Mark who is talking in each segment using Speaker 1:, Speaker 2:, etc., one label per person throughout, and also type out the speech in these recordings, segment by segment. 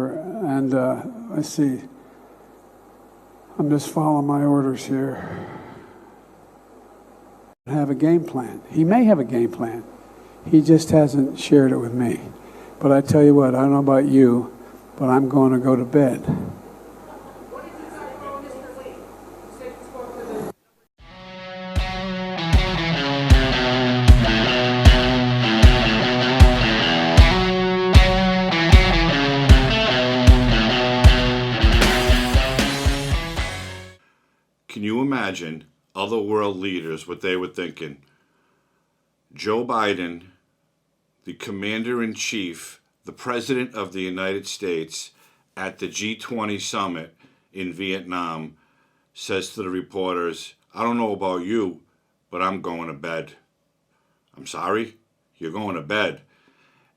Speaker 1: And let's see. I'm just following my orders here. Have a game plan. He may have a game plan. He just hasn't shared it with me. But I tell you what, I don't know about you, but I'm going to go to bed.
Speaker 2: Can you imagine other world leaders, what they were thinking? Joe Biden, the commander-in-chief, the president of the United States, at the G20 summit in Vietnam, says to the reporters, I don't know about you, but I'm going to bed. I'm sorry? You're going to bed.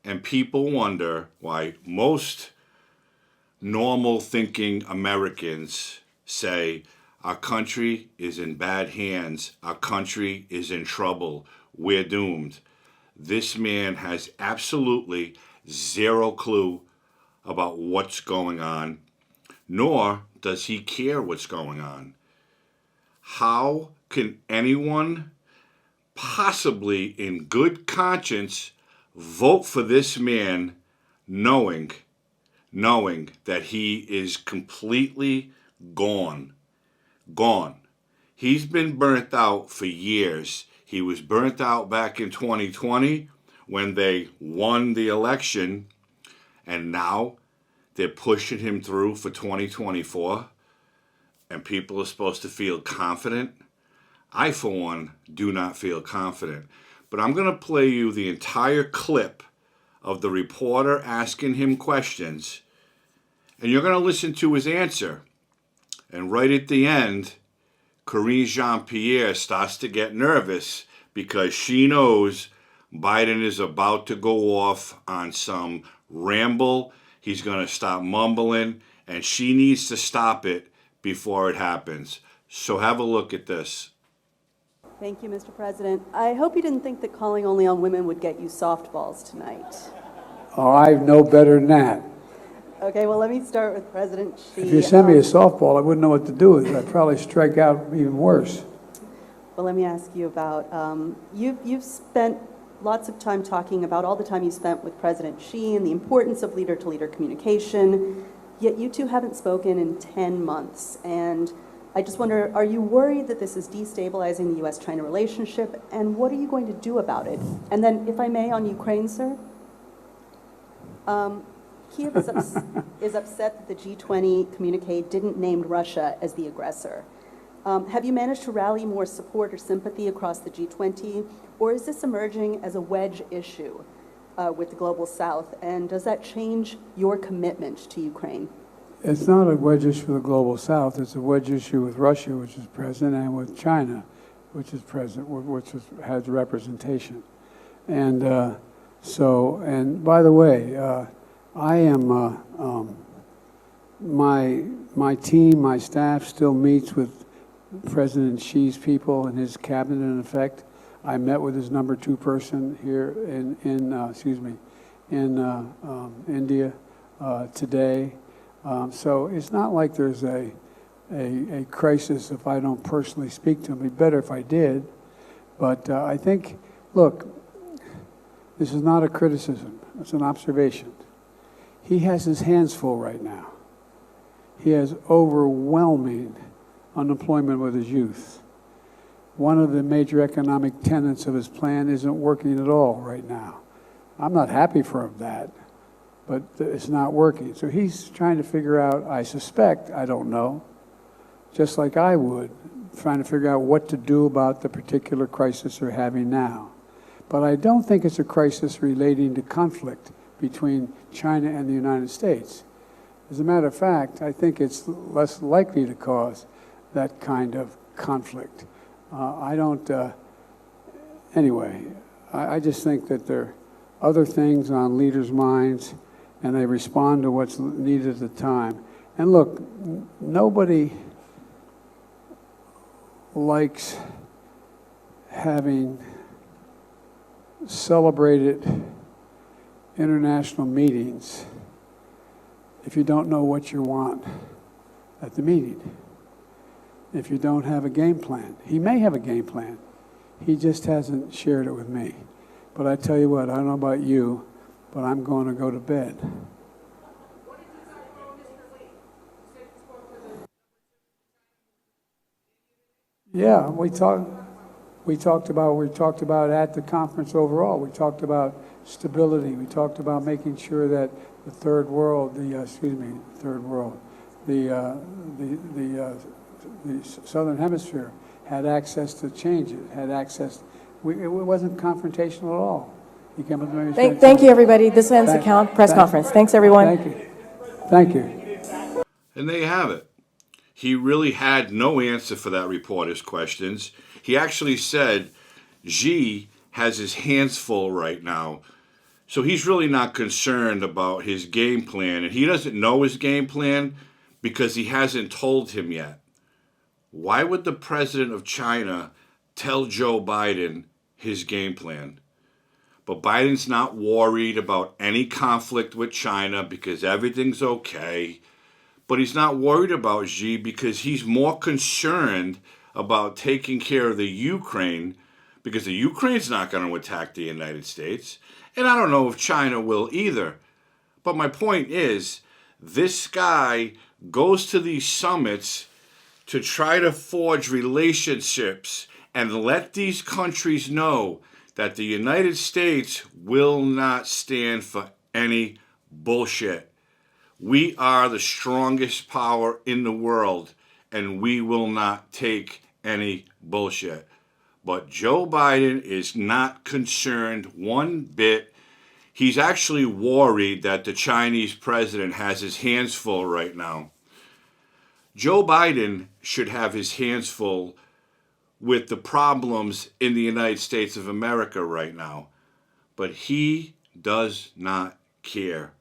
Speaker 2: And people wonder why most normal thinking Americans say, our country is in bad hands. Our country is in trouble. We're doomed. This man has absolutely zero clue about what's going on, nor does he care what's going on. How can anyone possibly in good conscience vote for this man knowing that he is completely gone? Gone. He's been burnt out for years. He was burnt out back in 2020 when they won the election, and now they're pushing him through for 2024, and people are supposed to feel confident. I, for one, do not feel confident. But I'm going to play you the entire clip of the reporter asking him questions, and you're going to listen to his answer. And right at the end, Karine Jean Pierre starts to get nervous because she knows Biden is about to go off on some ramble. He's going to stop mumbling, and she needs to stop it before it happens. So have a look at this.
Speaker 3: Thank you, Mr. President. I hope you didn't think that calling only on women would get you softballs tonight.
Speaker 1: Oh, I know better than that.
Speaker 3: Okay, well, let me start with President Xi.
Speaker 1: If you send me a softball, I wouldn't know what to do with it. I'd probably strike out even worse.
Speaker 3: Well, let me ask you about, you've spent lots of time talking about all the time you spent with President Xi and the importance of leader-to-leader communication, yet you two haven't spoken in 10 months. And I just wonder, are you worried that this is destabilizing the U.S.-China relationship, and what are you going to do about it? And then, if I may, on Ukraine, sir, Kiev is upset that the G20 communique didn't name Russia as the aggressor. Have you managed to rally more support or sympathy across the G20, or is this emerging as a wedge issue with the Global South, and does that change your commitment to Ukraine?
Speaker 1: It's not a wedge issue with the Global South. It's a wedge issue with Russia, which is present, and with China, which is present, has representation. And and by the way, I am, my team, my staff still meets with President Xi's people and his cabinet in effect. I met with his number 2 person here in India today. So it's not like there's a crisis if I don't personally speak to him. It'd be better if I did. But I think, look, this is not a criticism. It's an observation. He has his hands full right now. He has overwhelming unemployment with his youth. One of the major economic tenets of his plan isn't working at all right now. I'm not happy for him that, but it's not working. So he's trying to figure out, I suspect, I don't know, just like I would, trying to figure out what to do about the particular crisis they're having now. But I don't think it's a crisis relating to conflict between China and the United States. As a matter of fact, I think it's less likely to cause that kind of conflict. Anyway, I just think that there are other things on leaders' minds, and they respond to what's needed at the time. And look, nobody likes having celebrated international meetings if you don't know what you want at the meeting, if you don't have a game plan. He may have a game plan. He just hasn't shared it with me. But I tell you what, I don't know about you, but I'm going to go to bed. Yeah, we talked about at the conference overall. We talked about stability. We talked about making sure that the third world, the southern hemisphere had access to change. It had access. It wasn't confrontational at all. He came up with
Speaker 4: Thank you, everybody. This ends the press conference. Thanks, everyone.
Speaker 1: Thank you. Thank you.
Speaker 2: And there you have it. He really had no answer for that reporter's questions. He actually said Xi has his hands full right now. So he's really not concerned about his game plan. And he doesn't know his game plan because he hasn't told him yet. Why would the president of China tell Joe Biden his game plan? But Biden's not worried about any conflict with China because everything's okay. But he's not worried about Xi because he's more concerned about taking care of the Ukraine, because the Ukraine's not going to attack the United States. And I don't know if China will either. But my point is, this guy goes to these summits to try to forge relationships and let these countries know that the United States will not stand for any bullshit. We are the strongest power in the world, and we will not take any bullshit. But Joe Biden is not concerned one bit. He's actually worried that the Chinese president has his hands full right now. Joe Biden should have his hands full with the problems in the United States of America right now. But he does not care.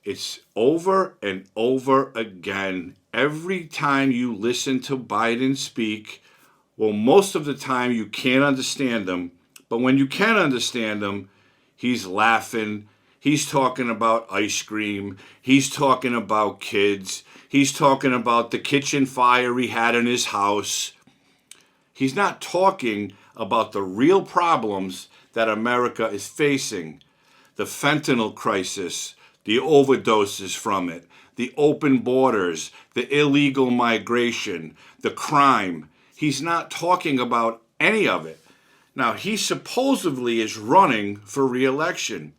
Speaker 2: It's over and over again. Every time you listen to Biden speak, well, most of the time you can't understand him. But when you can understand him, he's laughing. He's talking about ice cream. He's talking about kids. He's talking about the kitchen fire he had in his house. He's not talking about the real problems that America is facing. The fentanyl crisis, the overdoses from it, the open borders, the illegal migration, the crime. He's not talking about any of it. Now, he supposedly is running for re-election.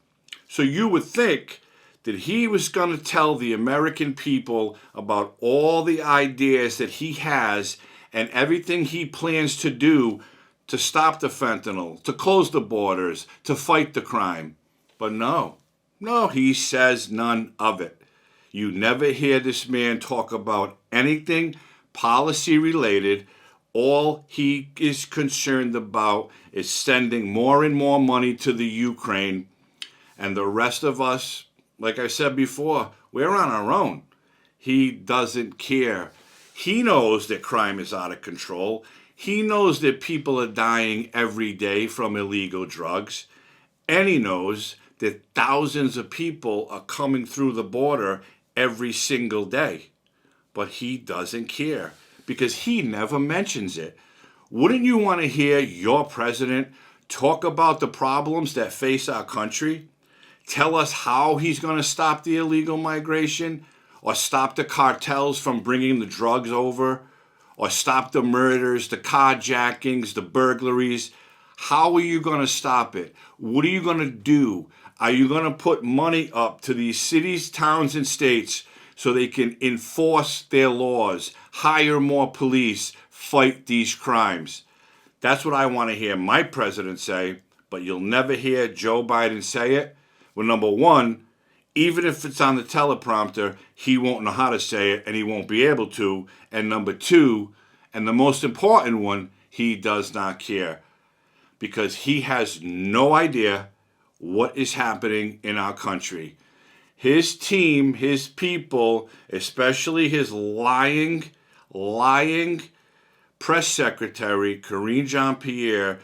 Speaker 2: So you would think that he was going to tell the American people about all the ideas that he has and everything he plans to do to stop the fentanyl, to close the borders, to fight the crime. But no, he says none of it. You never hear this man talk about anything policy related. All he is concerned about is sending more and more money to the Ukraine. And the rest of us, like I said before, we're on our own. He doesn't care. He knows that crime is out of control. He knows that people are dying every day from illegal drugs. And he knows that thousands of people are coming through the border every single day. But he doesn't care because he never mentions it. Wouldn't you want to hear your president talk about the problems that face our country? Tell us how he's going to stop the illegal migration, or stop the cartels from bringing the drugs over, or stop the murders, the carjackings, the burglaries. How are you going to stop it? What are you going to do? Are you going to put money up to these cities, towns, and states so they can enforce their laws, hire more police, fight these crimes? That's what I want to hear my president say, but you'll never hear Joe Biden say it. Well, number one, even if it's on the teleprompter, he won't know how to say it and he won't be able to. And number two, and the most important one, he does not care because he has no idea what is happening in our country. His team, his people, especially his lying press secretary, Karine Jean Pierre,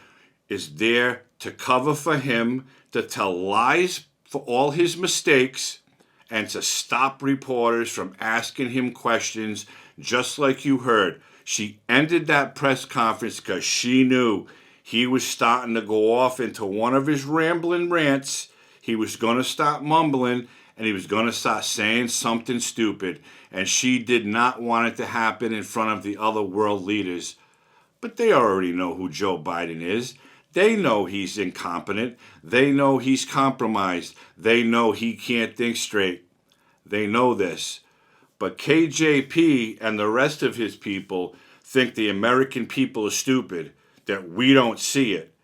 Speaker 2: is there to cover for him, to tell lies for all his mistakes, and to stop reporters from asking him questions, just like you heard. She ended that press conference because she knew he was starting to go off into one of his rambling rants. He was going to stop mumbling, and he was going to start saying something stupid. And she did not want it to happen in front of the other world leaders. But they already know who Joe Biden is. They know he's incompetent. They know he's compromised. They know he can't think straight. They know this. But KJP and the rest of his people think the American people are stupid, that we don't see it.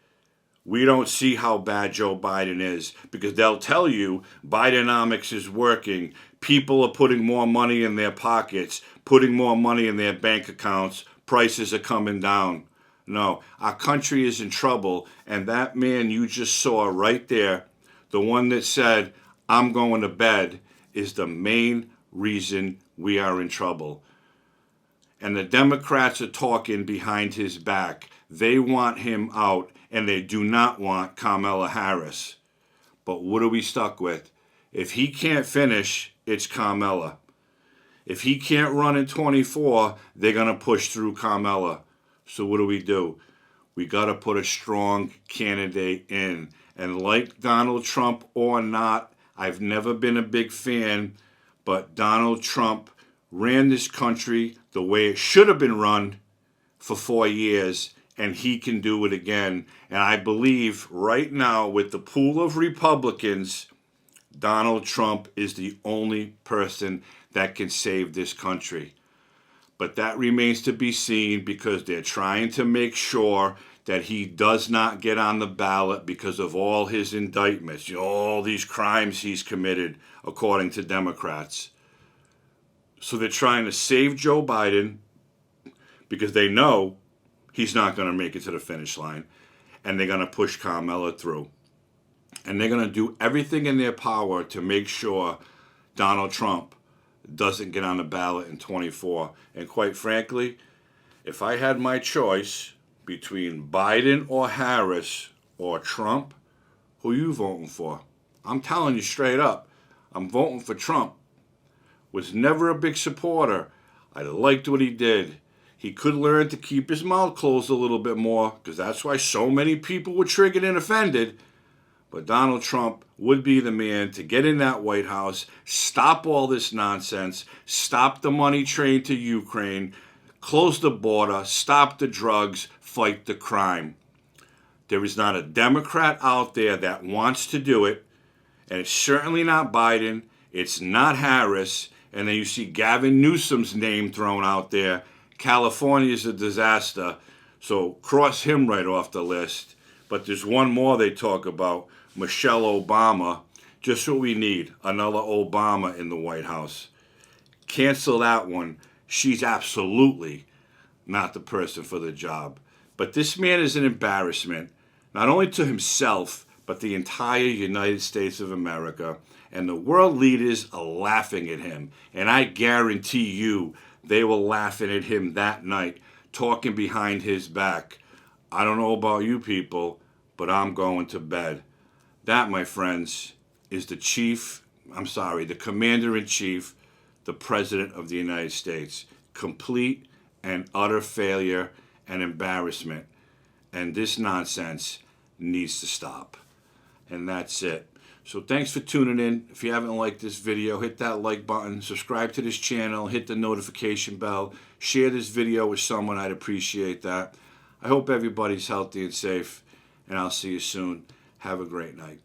Speaker 2: We don't see how bad Joe Biden is, because they'll tell you Bidenomics is working. People are putting more money in their pockets, putting more money in their bank accounts. Prices are coming down. No, our country is in trouble, and that man you just saw right there, the one that said, "I'm going to bed," is the main reason we are in trouble. And the Democrats are talking behind his back. They want him out, and they do not want Kamala Harris. But what are we stuck with? If he can't finish, it's Kamala. If he can't run in 24, they're going to push through Kamala. So what do? We got to put a strong candidate in. And like Donald Trump or not, I've never been a big fan, but Donald Trump ran this country the way it should have been run for 4 years, and he can do it again. And I believe right now, with the pool of Republicans, Donald Trump is the only person that can save this country. But that remains to be seen, because they're trying to make sure that he does not get on the ballot because of all his indictments, all these crimes he's committed, according to Democrats. So they're trying to save Joe Biden because they know he's not going to make it to the finish line, and they're going to push Kamala through. And they're going to do everything in their power to make sure Donald Trump doesn't get on the ballot in 24. And quite frankly, if I had my choice between Biden or Harris or Trump, who you voting for? I'm telling you straight up, I'm voting for Trump. Was never a big supporter. I liked what he did. He could learn to keep his mouth closed a little bit more, because that's why so many people were triggered and offended. But Donald Trump would be the man to get in that White House, stop all this nonsense, stop the money train to Ukraine, close the border, stop the drugs, fight the crime. There is not a Democrat out there that wants to do it, and it's certainly not Biden, it's not Harris, and then you see Gavin Newsom's name thrown out there. California is a disaster, so cross him right off the list. But there's one more they talk about, Michelle Obama. Just what we need, another Obama in the White House. Cancel that one. She's absolutely not the person for the job. But this man is an embarrassment, not only to himself, but the entire United States of America. And the world leaders are laughing at him. And I guarantee you they were laughing at him that night, talking behind his back. I don't know about you people, but I'm going to bed. That, my friends, is the commander-in-chief, the President of the United States. Complete and utter failure and embarrassment. And this nonsense needs to stop. And that's it. So thanks for tuning in. If you haven't liked this video, hit that like button, subscribe to this channel, hit the notification bell, share this video with someone. I'd appreciate that. I hope everybody's healthy and safe, and I'll see you soon. Have a great night.